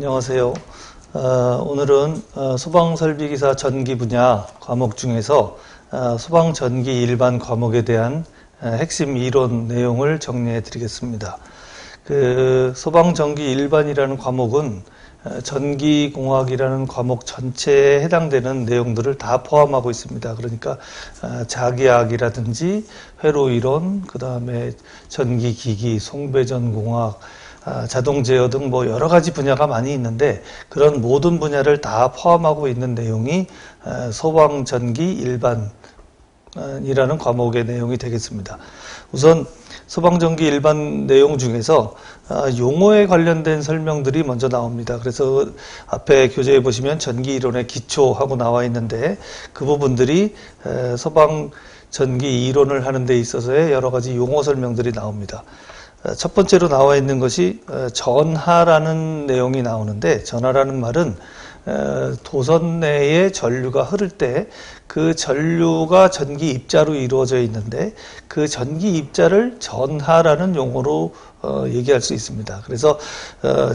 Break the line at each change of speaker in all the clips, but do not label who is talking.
안녕하세요. 오늘은 소방설비기사 전기 분야 과목 중에서 소방전기 일반 과목에 대한 핵심 이론 내용을 정리해 드리겠습니다. 소방전기 일반이라는 과목은 전기공학이라는 과목 전체에 해당되는 내용들을 다 포함하고 있습니다. 그러니까 자기학이라든지 회로이론, 그 다음에 전기기기, 송배전공학, 자동 제어 등 여러 가지 분야가 많이 있는데 그런 모든 분야를 다 포함하고 있는 내용이 소방전기 일반이라는 과목의 내용이 되겠습니다. 우선 소방전기 일반 내용 중에서 용어에 관련된 설명들이 먼저 나옵니다. 그래서 앞에 교재에 보시면 전기이론의 기초하고 나와 있는데 그 부분들이 소방전기 이론을 하는 데 있어서의 여러 가지 용어 설명들이 나옵니다. 첫 번째로 나와 있는 것이 전하라는 내용이 나오는데, 전하라는 말은 도선 내에 전류가 흐를 때 그 전류가 전기 입자로 이루어져 있는데 그 전기 입자를 전하라는 용어로 얘기할 수 있습니다. 그래서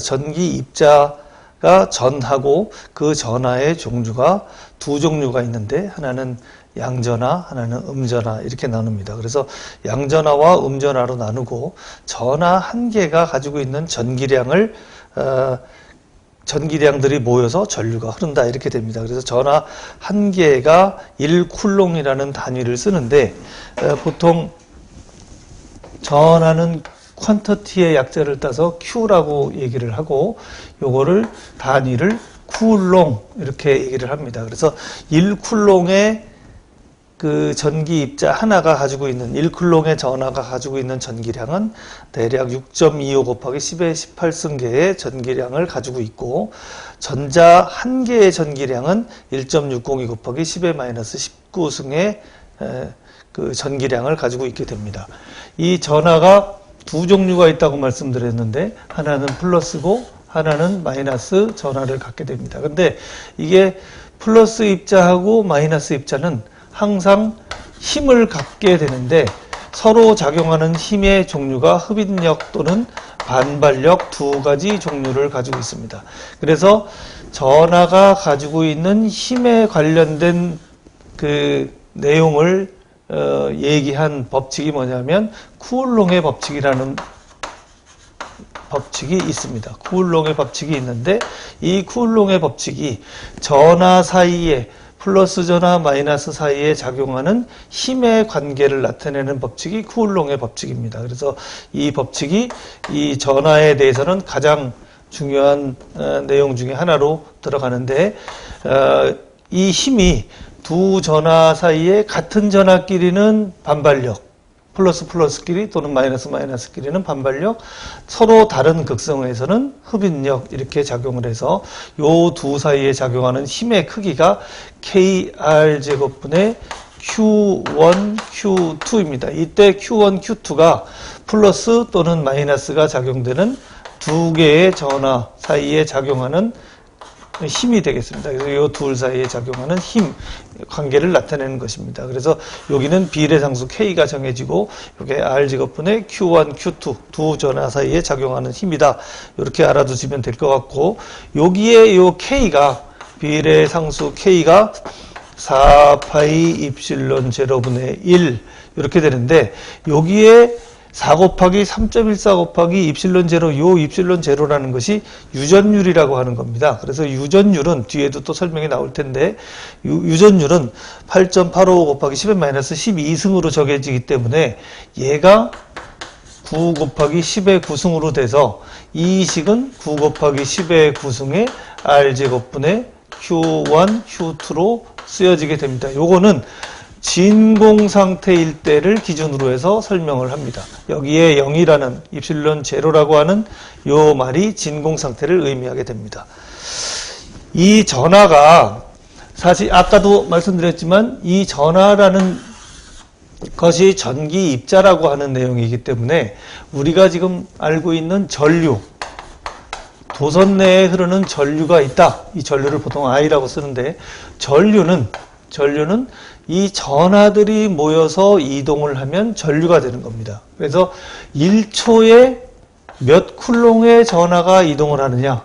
전기 입자가 전하고 그 전하의 종류가 두 종류가 있는데 하나는 양전하, 하나는 음전하 이렇게 나눕니다. 그래서 양전하와 음전하로 나누고 전하 한 개가 가지고 있는 전기량들이 모여서 전류가 흐른다 이렇게 됩니다. 그래서 전하 한 개가 1쿨롱이라는 단위를 쓰는데 보통 전하는 퀀터티의 약자를 따서 Q라고 얘기를 하고 요거를 단위를 쿨롱 이렇게 얘기를 합니다. 그래서 1쿨롱의 그 전기 입자 하나가 가지고 있는 1쿨롱의 전하가 가지고 있는 전기량은 대략 6.25 곱하기 10의 18승계의 전기량을 가지고 있고 전자 한 개의 전기량은 1.602 곱하기 10의 마이너스 19승의 그 전기량을 가지고 있게 됩니다. 이 전하가 두 종류가 있다고 말씀드렸는데 하나는 플러스고 하나는 마이너스 전하를 갖게 됩니다. 근데 이게 플러스 입자하고 마이너스 입자는 항상 힘을 갖게 되는데 서로 작용하는 힘의 종류가 흡인력 또는 반발력 두 가지 종류를 가지고 있습니다. 그래서 전하가 가지고 있는 힘에 관련된 그 내용을 얘기한 법칙이 뭐냐면 쿠올롱의 법칙이라는 법칙이 있습니다. 쿠올롱의 법칙이 있는데 이 쿠올롱의 법칙이 전하 사이에 플러스 전하 마이너스 사이에 작용하는 힘의 관계를 나타내는 법칙이 쿠올롱의 법칙입니다. 그래서 이 법칙이 이 전하에 대해서는 가장 중요한 내용 중에 하나로 들어가는데 이 힘이 두 전하 사이에 같은 전하끼리는 반발력, 플러스 플러스끼리 또는 마이너스 마이너스끼리는 반발력, 서로 다른 극성에서는 흡인력 이렇게 작용을 해서 요 두 사이에 작용하는 힘의 크기가 KR제곱분의 Q1, Q2입니다. 이때 Q1, Q2가 플러스 또는 마이너스가 작용되는 두 개의 전하 사이에 작용하는 힘이 되겠습니다. 그래서 이 둘 사이에 작용하는 힘 관계를 나타내는 것입니다. 그래서 여기는 비례상수 K가 정해지고 이게 R제곱분의 Q1, Q2 두 전하 사이에 작용하는 힘이다. 이렇게 알아두시면 될 것 같고 여기에 이 K가 비례상수 K가 4파이 입실론 제로분의 1 이렇게 되는데 여기에 4 곱하기 3.14 곱하기 입실론 제로, 요 입실론 제로라는 것이 유전율이라고 하는 겁니다. 그래서 유전율은 뒤에도 또 설명이 나올 텐데 유전율은 8.85 곱하기 10의 마이너스 12승으로 정해지기 때문에 얘가 9 곱하기 10의 9승으로 돼서 이 식은 9 곱하기 10의 9승의 R제곱분의 Q1, Q2로 쓰여지게 됩니다. 요거는 진공 상태일 때를 기준으로 해서 설명을 합니다. 여기에 0이라는 입실론 제로라고 하는 요 말이 진공 상태를 의미하게 됩니다. 이 전하가 사실 아까도 말씀드렸지만 이 전하라는 것이 전기 입자라고 하는 내용이기 때문에 우리가 지금 알고 있는 전류, 도선 내에 흐르는 전류가 있다. 이 전류를 보통 I라고 쓰는데 전류는 이 전하들이 모여서 이동을 하면 전류가 되는 겁니다. 그래서 1초에 몇 쿨롱의 전하가 이동을 하느냐?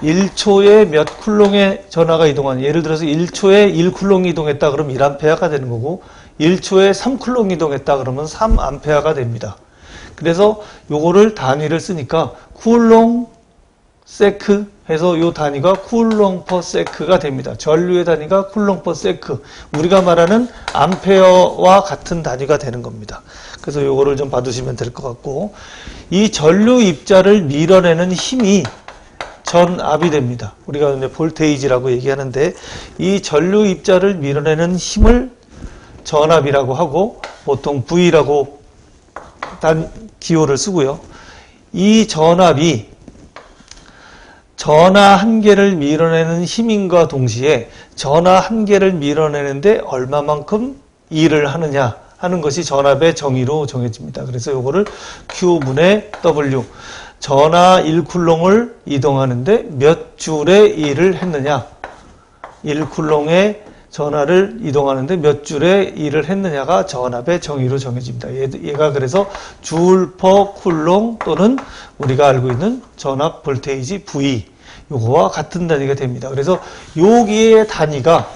1초에 몇 쿨롱의 전하가 이동하는, 예를 들어서 1초에 1쿨롱이 이동했다 그러면 1암페어가 되는 거고 1초에 3쿨롱 이동했다 그러면 3암페어가 됩니다. 그래서 요거를 단위를 쓰니까 쿨롱 세크 해서 요 단위가 쿨롱 퍼 세크가 됩니다. 전류의 단위가 쿨롱 퍼 세크. 우리가 말하는 암페어와 같은 단위가 되는 겁니다. 그래서 요거를 좀 봐두시면 될 것 같고, 이 전류 입자를 밀어내는 힘이 전압이 됩니다. 우리가 이제 볼테이지라고 얘기하는데, 이 전류 입자를 밀어내는 힘을 전압이라고 하고, 보통 V라고 기호를 쓰고요. 이 전압이 전하 한 개를 밀어내는 힘인과 동시에 전하 한 개를 밀어내는데 얼마만큼 일을 하느냐 하는 것이 전압의 정의로 정해집니다. 그래서 이거를 Q분의 W, 전하 1쿨롱을 이동하는데 몇 줄의 일을 했느냐, 1쿨롱의 전하를 이동하는데 몇 줄의 일을 했느냐가 전압의 정의로 정해집니다. 얘가 그래서 줄 퍼 쿨롱 또는 우리가 알고 있는 전압 볼테이지 V, 요거와 같은 단위가 됩니다. 그래서 여기의 단위가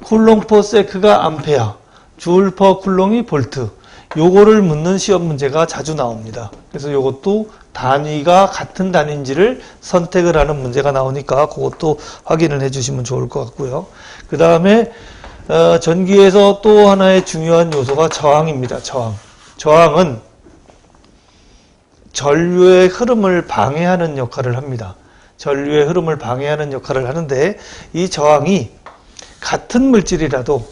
쿨롱 퍼 세크가 암페어, 줄 퍼 쿨롱이 볼트, 요거를 묻는 시험 문제가 자주 나옵니다. 그래서 요것도 단위가 같은 단위인지를 선택을 하는 문제가 나오니까 그것도 확인을 해주시면 좋을 것 같고요. 그 다음에 전기에서 또 하나의 중요한 요소가 저항입니다. 저항은 전류의 흐름을 방해하는 역할을 합니다. 전류의 흐름을 방해하는 역할을 하는데, 이 저항이 같은 물질이라도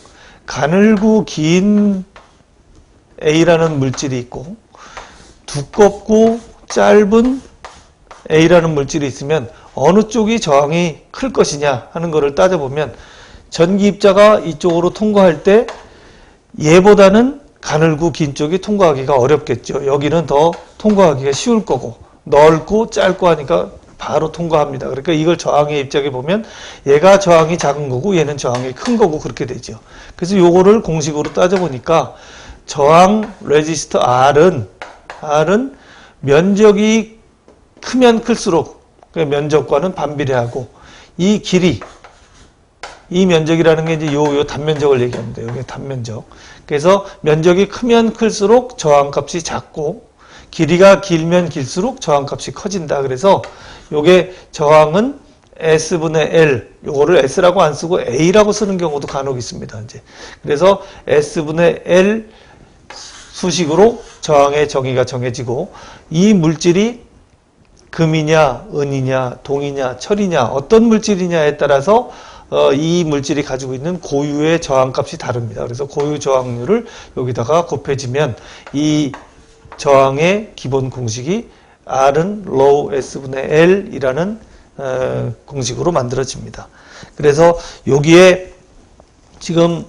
가늘고 긴 A라는 물질이 있고 두껍고 짧은 A라는 물질이 있으면 어느 쪽이 저항이 클 것이냐 하는 것을 따져보면, 전기 입자가 이쪽으로 통과할 때 얘보다는 가늘고 긴 쪽이 통과하기가 어렵겠죠. 여기는 더 통과하기가 쉬울 거고 넓고 짧고 하니까 바로 통과합니다. 그러니까 이걸 저항의 입장에 보면 얘가 저항이 작은 거고 얘는 저항이 큰 거고 그렇게 되죠. 그래서 요거를 공식으로 따져보니까 저항 레지스터 R은 면적이 크면 클수록 면적과는 반비례하고, 이 길이, 이 면적이라는 게 이제 요 단면적을 얘기합니다. 여기 단면적. 그래서 면적이 크면 클수록 저항값이 작고 길이가 길면 길수록 저항값이 커진다. 그래서 요게 저항은 S분의 L, 요거를 S라고 안 쓰고 A라고 쓰는 경우도 간혹 있습니다. 이제. 그래서 S분의 L 수식으로 저항의 정의가 정해지고, 이 물질이 금이냐, 은이냐, 동이냐, 철이냐, 어떤 물질이냐에 따라서 이 물질이 가지고 있는 고유의 저항값이 다릅니다. 그래서 고유 저항률을 여기다가 곱해지면 이 저항의 기본 공식이 R은 low S분의 L이라는 공식으로 만들어집니다. 그래서 여기에 지금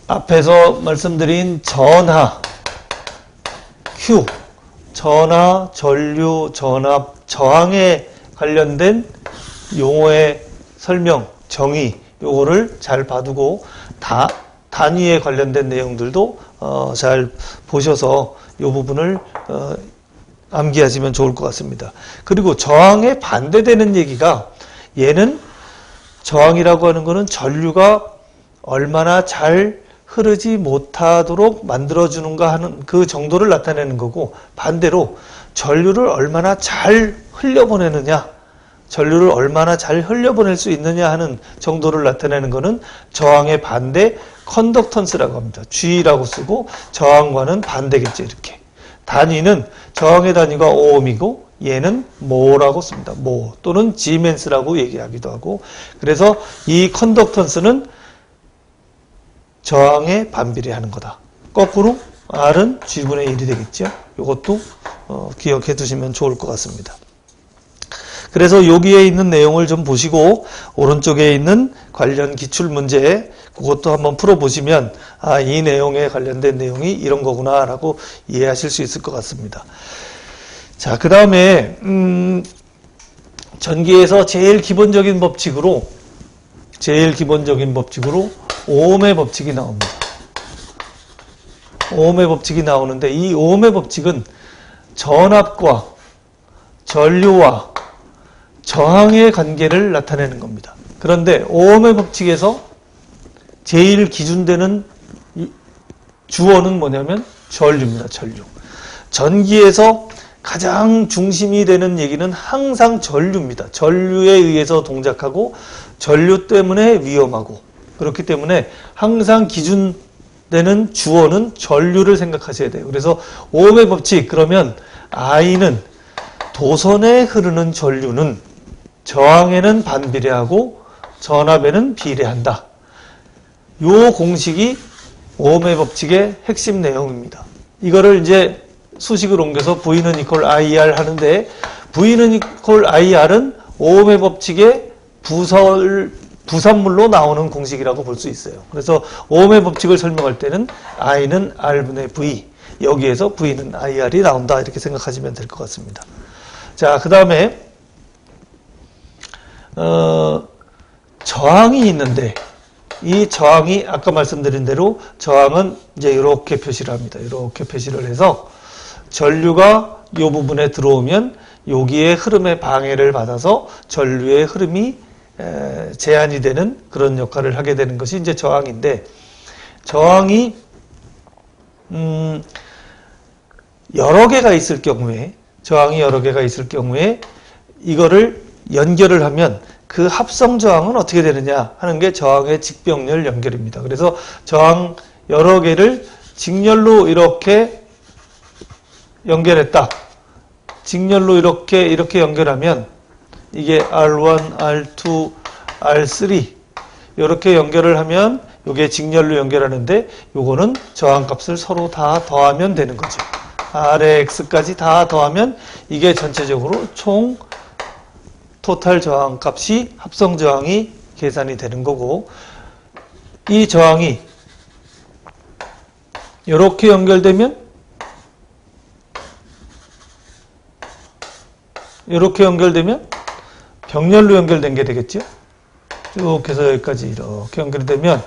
앞에서 말씀드린 전하, Q, 전하, 전류, 전압, 저항에 관련된 용어의 설명, 정의, 요거를 잘 봐두고 단위에 관련된 내용들도 잘 보셔서 요 부분을 암기하시면 좋을 것 같습니다. 그리고 저항에 반대되는 얘기가, 얘는 저항이라고 하는 거는 전류가 얼마나 잘 흐르지 못하도록 만들어주는가 하는 그 정도를 나타내는 거고, 반대로 전류를 얼마나 잘 흘려보내느냐, 전류를 얼마나 잘 흘려보낼 수 있느냐 하는 정도를 나타내는 것은 저항의 반대 컨덕턴스라고 합니다. G라고 쓰고 저항과는 반대겠죠. 이렇게. 단위는 저항의 단위가 오음이고 얘는 모라고 씁니다. 모 또는 지멘스라고 얘기하기도 하고, 그래서 이 컨덕턴스는 저항에 반비례하는 거다. 거꾸로 R은 G분의 1이 되겠죠. 이것도 기억해 두시면 좋을 것 같습니다. 그래서 여기에 있는 내용을 좀 보시고 오른쪽에 있는 관련 기출 문제 그것도 한번 풀어보시면 이 내용에 관련된 내용이 이런 거구나 라고 이해하실 수 있을 것 같습니다. 자, 그 다음에 전기에서 제일 기본적인 법칙으로 오음의 법칙이 나옵니다. 오음의 법칙이 나오는데, 이 오음의 법칙은 전압과 전류와 저항의 관계를 나타내는 겁니다. 그런데 오음의 법칙에서 제일 기준되는 주어는 뭐냐면 전류입니다. 전류. 전기에서 가장 중심이 되는 얘기는 항상 전류입니다. 전류에 의해서 동작하고 전류 때문에 위험하고, 그렇기 때문에 항상 기준되는 주어는 전류를 생각하셔야 돼요. 그래서 오음의 법칙, 그러면 I는 도선에 흐르는 전류는 저항에는 반비례하고 전압에는 비례한다. 요 공식이 오음의 법칙의 핵심 내용입니다. 이거를 이제 수식을 옮겨서 V는 equal IR 하는데, V는 equal IR은 오음의 법칙의 부산물로 나오는 공식이라고 볼 수 있어요. 그래서 오음의 법칙을 설명할 때는 I는 R분의 V, 여기에서 V는 IR이 나온다, 이렇게 생각하시면 될 것 같습니다. 자, 그 다음에 저항이 있는데, 이 저항이 아까 말씀드린 대로 저항은 이제 이렇게 표시를 합니다. 이렇게 표시를 해서 전류가 이 부분에 들어오면 여기에 흐름의 방해를 받아서 전류의 흐름이 제한이 되는 그런 역할을 하게 되는 것이 이제 저항인데, 저항이 여러 개가 있을 경우에, 저항이 여러 개가 있을 경우에 이거를 연결을 하면 그 합성 저항은 어떻게 되느냐 하는 게 저항의 직병렬 연결입니다. 그래서 저항 여러 개를 직렬로 이렇게 연결했다. 직렬로 이렇게 연결하면 이게 R1, R2, R3 이렇게 연결을 하면 이게 직렬로 연결하는데, 요거는 저항값을 서로 다 더하면 되는 거죠. R의 X까지 다 더하면 이게 전체적으로 총 토탈 저항 값이, 합성 저항이 계산이 되는 거고, 이 저항이 이렇게 연결되면 병렬로 연결된 게 되겠죠. 쭉 해서 여기까지 이렇게 연결되면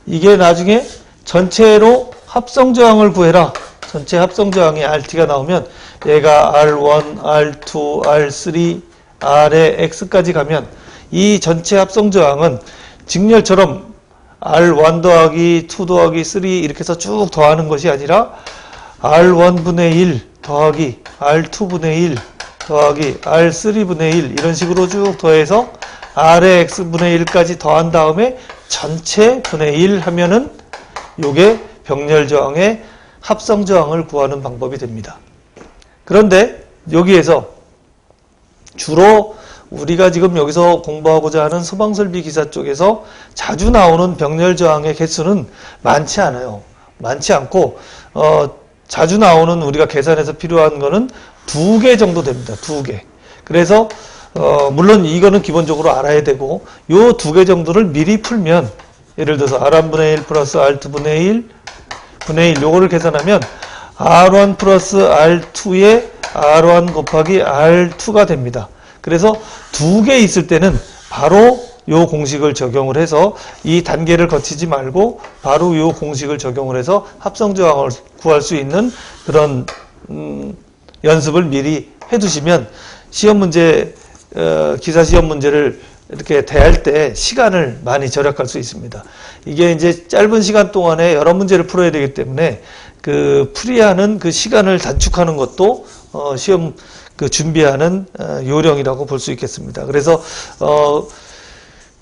이게 나중에 전체로 합성 저항을 구해라. 전체 합성 저항이 RT가 나오면 얘가 R1, R2, R3, R의 X까지 가면 이 전체 합성 저항은 직렬처럼 R1 더하기 2 더하기 3 이렇게 해서 쭉 더하는 것이 아니라 R1분의 1 더하기 R2분의 1 더하기 R3분의 1 이런 식으로 쭉 더해서 R의 X분의 1까지 더한 다음에 전체 분의 1 하면은 요게 병렬 저항의 합성 저항을 구하는 방법이 됩니다. 그런데 여기에서 주로 우리가 지금 여기서 공부하고자 하는 소방설비 기사 쪽에서 자주 나오는 병렬 저항의 개수는 많지 않아요. 많지 않고 자주 나오는 우리가 계산해서 필요한 거는 2개 정도 됩니다. 2개. 그래서 물론 이거는 기본적으로 알아야 되고, 요 2개 정도를 미리 풀면, 예를 들어서 R1분의 1 플러스 R2분의 1 분의 1 요거를 계산하면 R1 플러스 R2의 R1 곱하기 R2가 됩니다. 그래서 2개 있을 때는 바로 요 공식을 적용을 해서 이 단계를 거치지 말고 바로 요 공식을 적용을 해서 합성 저항을 구할 수 있는 그런 연습을 미리 해두시면 시험 문제, 기사 시험 문제를 이렇게 대할 때 시간을 많이 절약할 수 있습니다. 이게 이제 짧은 시간 동안에 여러 문제를 풀어야 되기 때문에 그 풀이하는 그 시간을 단축하는 것도 시험 그 준비하는 요령이라고 볼 수 있겠습니다. 그래서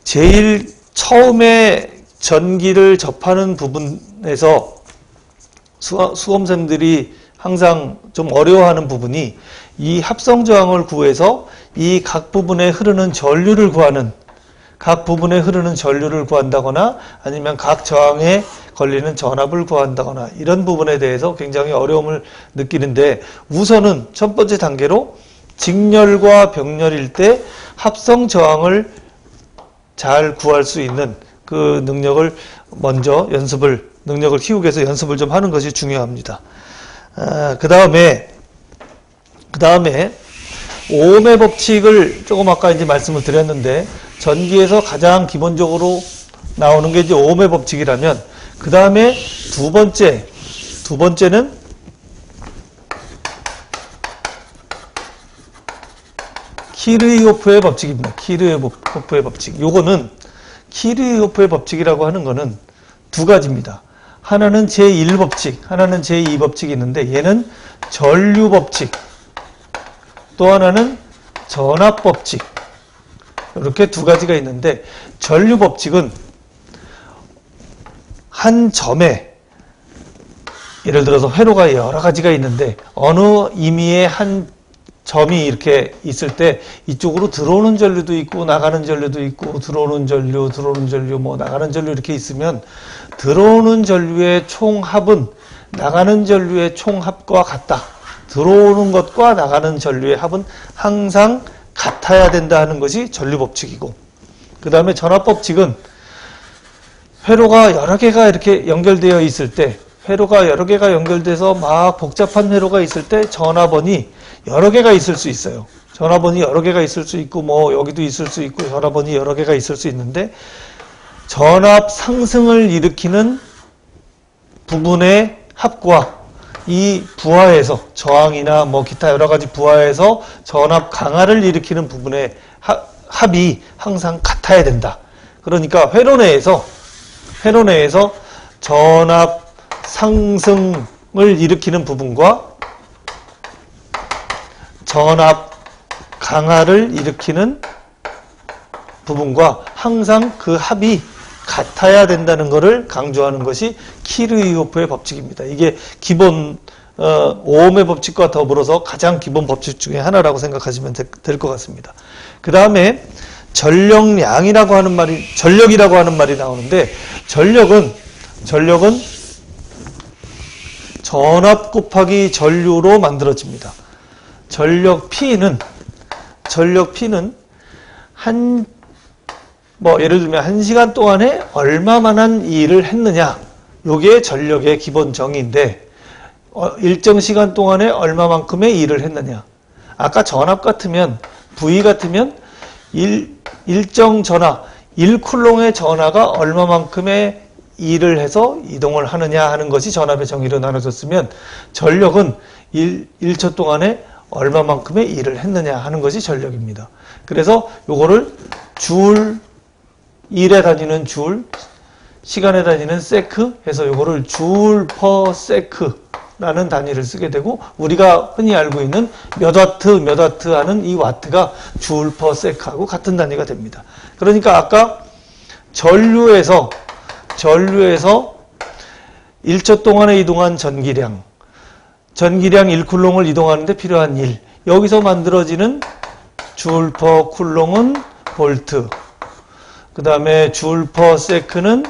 제일 처음에 전기를 접하는 부분에서 수험생들이 항상 좀 어려워하는 부분이 이 합성 저항을 구해서 이 각 부분에 흐르는 전류를 구한다거나 아니면 각 저항에 걸리는 전압을 구한다거나 이런 부분에 대해서 굉장히 어려움을 느끼는데, 우선은 첫 번째 단계로 직렬과 병렬일 때 합성 저항을 잘 구할 수 있는 그 능력을 먼저 능력을 키우기 위해서 연습을 좀 하는 것이 중요합니다. 그 다음에 오음의 법칙을 조금 아까 이제 말씀을 드렸는데, 전기에서 가장 기본적으로 나오는 게 이제 오음의 법칙이라면, 그 다음에 두 번째는 키르이호프의 법칙입니다. 키르이호프의 법칙. 요거는 키르이호프의 법칙이라고 하는 거는 두 가지입니다. 하나는 제1법칙, 하나는 제2법칙이 있는데 얘는 전류법칙, 또 하나는 전압법칙. 이렇게 두 가지가 있는데 전류법칙은 한 점에 예를 들어서 회로가 여러 가지가 있는데 어느 임의의 한 점이 이렇게 있을 때 이쪽으로 들어오는 전류도 있고 나가는 전류도 있고 들어오는 전류 뭐 나가는 전류 이렇게 있으면 들어오는 전류의 총합은 나가는 전류의 총합과 같다. 들어오는 것과 나가는 전류의 합은 항상 같아야 된다 하는 것이 전류법칙이고, 그 다음에 전압법칙은 회로가 여러 개가 이렇게 연결되어 있을 때, 회로가 여러 개가 연결돼서 막 복잡한 회로가 있을 때 전압원이 여러 개가 있을 수 있어요. 전압원이 여러 개가 있을 수 있고 뭐 여기도 있을 수 있고 전압원이 여러 개가 있을 수 있는데 전압 상승을 일으키는 부분의 합과 이 부하에서 저항이나 뭐 기타 여러 가지 부하에서 전압 강화를 일으키는 부분의 합이 항상 같아야 된다. 그러니까 회로 내에서 전압 상승을 일으키는 부분과 전압 강화를 일으키는 부분과 항상 그 합이 같아야 된다는 것을 강조하는 것이 키르이호프의 법칙입니다. 이게 기본 오음의 법칙과 더불어서 가장 기본 법칙 중에 하나라고 생각하시면 될 것 같습니다. 그 다음에 전력량이라고 하는 전력이라고 하는 말이 나오는데 전력은 전압 곱하기 전류로 만들어집니다. 전력 P는 예를 들면 1시간 동안에 얼마만한 일을 했느냐, 요게 전력의 기본 정의인데 일정 시간 동안에 얼마만큼의 일을 했느냐. 아까 전압 같으면 V 같으면 일정 전하 1쿨롱의 전하가 얼마만큼의 일을 해서 이동을 하느냐 하는 것이 전압의 정의로 나눠졌으면 전력은 1초 동안에 얼마만큼의 일을 했느냐 하는 것이 전력입니다. 그래서 요거를 일에 다니는 줄, 시간에 다니는 세크 해서 요거를 줄 퍼 세크라는 단위를 쓰게 되고 우리가 흔히 알고 있는 몇 와트 하는 이 와트가 줄 퍼 세크하고 같은 단위가 됩니다. 그러니까 아까 전류에서 1초 동안에 이동한 전기량 1쿨롱을 이동하는데 필요한 일, 여기서 만들어지는 줄 퍼 쿨롱은 볼트, 그 다음에 줄 퍼 세크는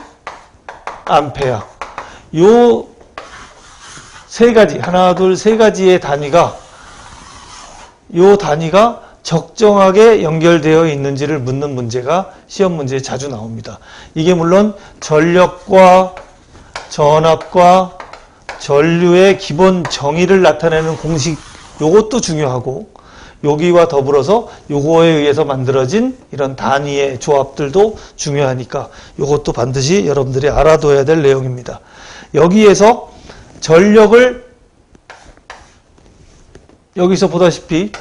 암페어. 요 세 가지의 단위가 적정하게 연결되어 있는지를 묻는 문제가 시험 문제에 자주 나옵니다. 이게 물론 전력과 전압과 전류의 기본 정의를 나타내는 공식, 요것도 중요하고 여기와 더불어서 요거에 의해서 만들어진 이런 단위의 조합들도 중요하니까 요것도 반드시 여러분들이 알아둬야 될 내용입니다. 여기에서 전력을 여기서 보다시피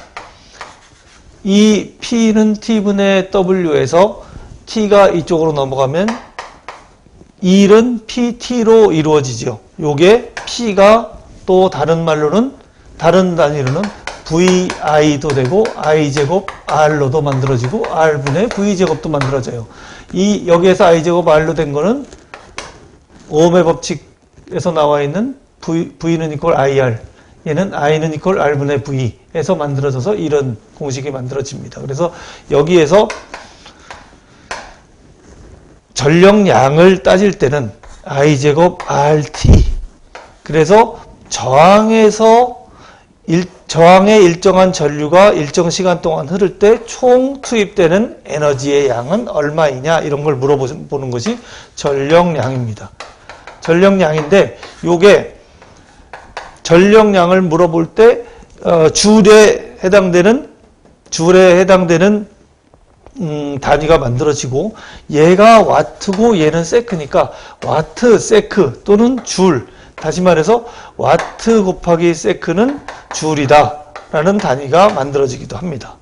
이 P는 T분의 W에서 T가 이쪽으로 넘어가면 일은 PT로 이루어지죠. 요게 P가 또 다른 단위로는 VI도 되고 I제곱 R로도 만들어지고 R분의 V제곱도 만들어져요. 여기에서 I제곱 R로 된 거는 오음의 법칙에서 나와 있는 V는 이퀄 IR, 얘는 I는 이퀄 R분의 V에서 만들어져서 이런 공식이 만들어집니다. 그래서 여기에서 전력량을 따질 때는 I제곱 RT, 그래서 저항의 일정한 전류가 일정 시간 동안 흐를 때 총 투입되는 에너지의 양은 얼마이냐, 이런 걸 물어보는 것이 전력량입니다. 전력량인데 요게 전력량을 물어볼 때 줄에 해당되는 단위가 만들어지고 얘가 와트고 얘는 세크니까 와트 세크 또는 줄, 다시 말해서 와트 곱하기 세크는 줄이다 라는 단위가 만들어지기도 합니다.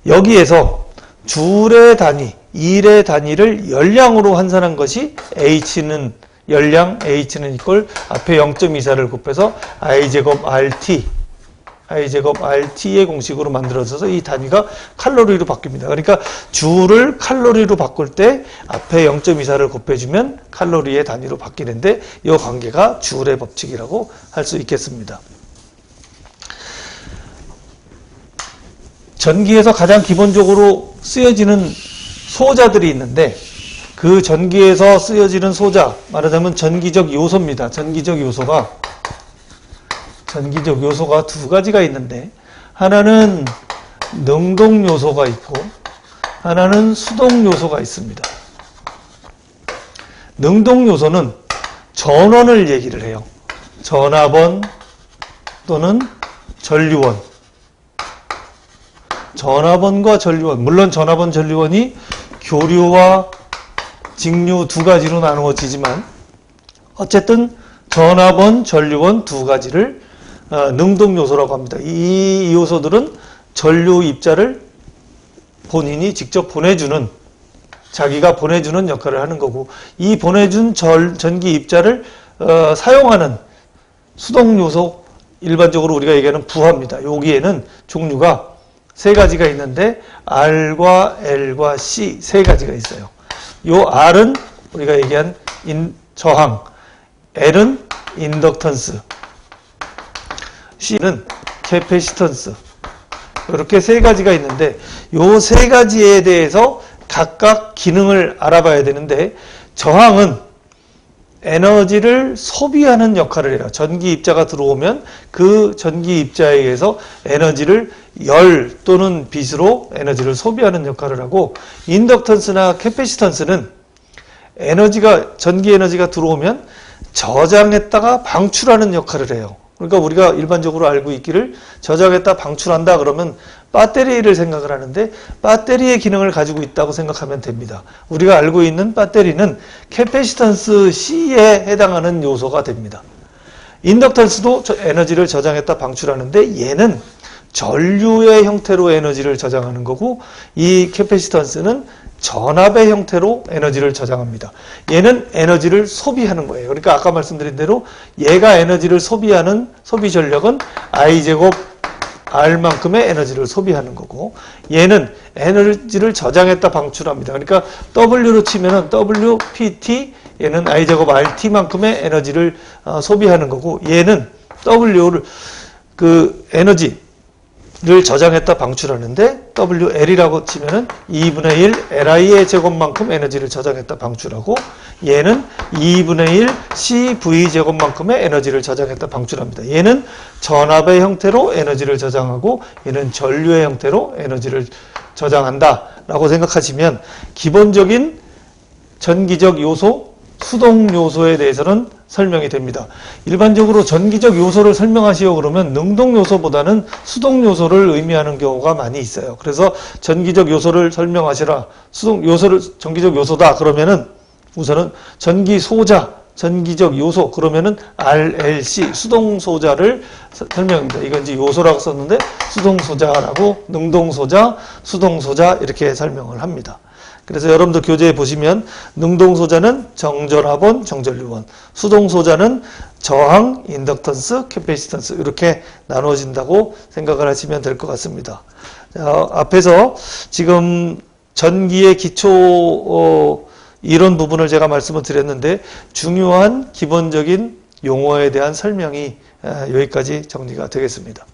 여기에서 줄의 단위, 일의 단위를 열량으로 환산한 것이 H는 열량, H는 이꼴 앞에 0.24를 곱해서 I제곱 RT의 공식으로 만들어져서 이 단위가 칼로리로 바뀝니다. 그러니까 줄을 칼로리로 바꿀 때 앞에 0.24를 곱해주면 칼로리의 단위로 바뀌는데 이 관계가 줄의 법칙이라고 할 수 있겠습니다. 전기에서 가장 기본적으로 쓰여지는 소자들이 있는데 그 전기에서 쓰여지는 소자, 말하자면 전기적 요소입니다. 전기적 요소가 두 가지가 있는데 하나는 능동 요소가 있고 하나는 수동 요소가 있습니다. 능동 요소는 전원을 얘기를 해요. 전압원 또는 전류원. 전압원과 전류원, 물론 전압원, 전류원이 교류와 직류 두 가지로 나누어지지만 어쨌든 전압원, 전류원 두 가지를 능동 요소라고 합니다. 이 요소들은 전류 입자를 본인이 직접 보내주는, 자기가 보내주는 역할을 하는 거고, 이 보내준 전기 입자를 사용하는 수동 요소, 일반적으로 우리가 얘기하는 부하입니다. 여기에는 종류가 세 가지가 있는데 R과 L과 C 세 가지가 있어요. 요 R은 우리가 얘기한 저항, L은 인덕턴스, C는 캐패시턴스. 이렇게 세 가지가 있는데 요 세 가지에 대해서 각각 기능을 알아봐야 되는데, 저항은 에너지를 소비하는 역할을 해요. 전기 입자가 들어오면 그 전기 입자에 의해서 에너지를 열 또는 빛으로 에너지를 소비하는 역할을 하고, 인덕턴스나 캐패시턴스는 전기 에너지가 들어오면 저장했다가 방출하는 역할을 해요. 그러니까 우리가 일반적으로 알고 있기를 저장했다 방출한다 그러면 배터리를 생각을 하는데 배터리의 기능을 가지고 있다고 생각하면 됩니다. 우리가 알고 있는 배터리는 캐패시턴스 C에 해당하는 요소가 됩니다. 인덕턴스도 에너지를 저장했다 방출하는데 얘는 전류의 형태로 에너지를 저장하는 거고, 이 캐패시턴스는 전압의 형태로 에너지를 저장합니다. 얘는 에너지를 소비하는 거예요. 그러니까 아까 말씀드린 대로 얘가 에너지를 소비하는 소비 전력은 I제곱 R만큼의 에너지를 소비하는 거고, 얘는 에너지를 저장했다 방출합니다. 그러니까 W로 치면은 WPT, 얘는 I제곱 RT만큼의 에너지를 소비하는 거고, 얘는 W를 에너지를 저장했다 방출하는데 WL이라고 치면은 2분의 1 LI의 제곱만큼 에너지를 저장했다 방출하고, 얘는 2분의 1 CV 제곱만큼의 에너지를 저장했다 방출합니다. 얘는 전압의 형태로 에너지를 저장하고 얘는 전류의 형태로 에너지를 저장한다 라고 생각하시면, 기본적인 전기적 요소, 수동 요소에 대해서는 설명이 됩니다. 일반적으로 전기적 요소를 설명하시오 그러면 능동 요소보다는 수동 요소를 의미하는 경우가 많이 있어요. 그래서 전기적 요소를 설명하시라, 전기적 요소다 그러면은 우선은 전기 소자, 전기적 요소 그러면은 RLC 수동 소자를 설명합니다. 이건 이제 요소라고 썼는데 수동 소자라고, 능동 소자, 수동 소자 이렇게 설명을 합니다. 그래서 여러분들 교재에 보시면 능동 소자는 정전압원, 정전류원, 수동 소자는 저항, 인덕턴스, 캐패시턴스 이렇게 나누어진다고 생각을 하시면 될 것 같습니다. 자, 앞에서 지금 전기의 기초 이론 부분을 제가 말씀을 드렸는데 중요한 기본적인 용어에 대한 설명이 여기까지 정리가 되겠습니다.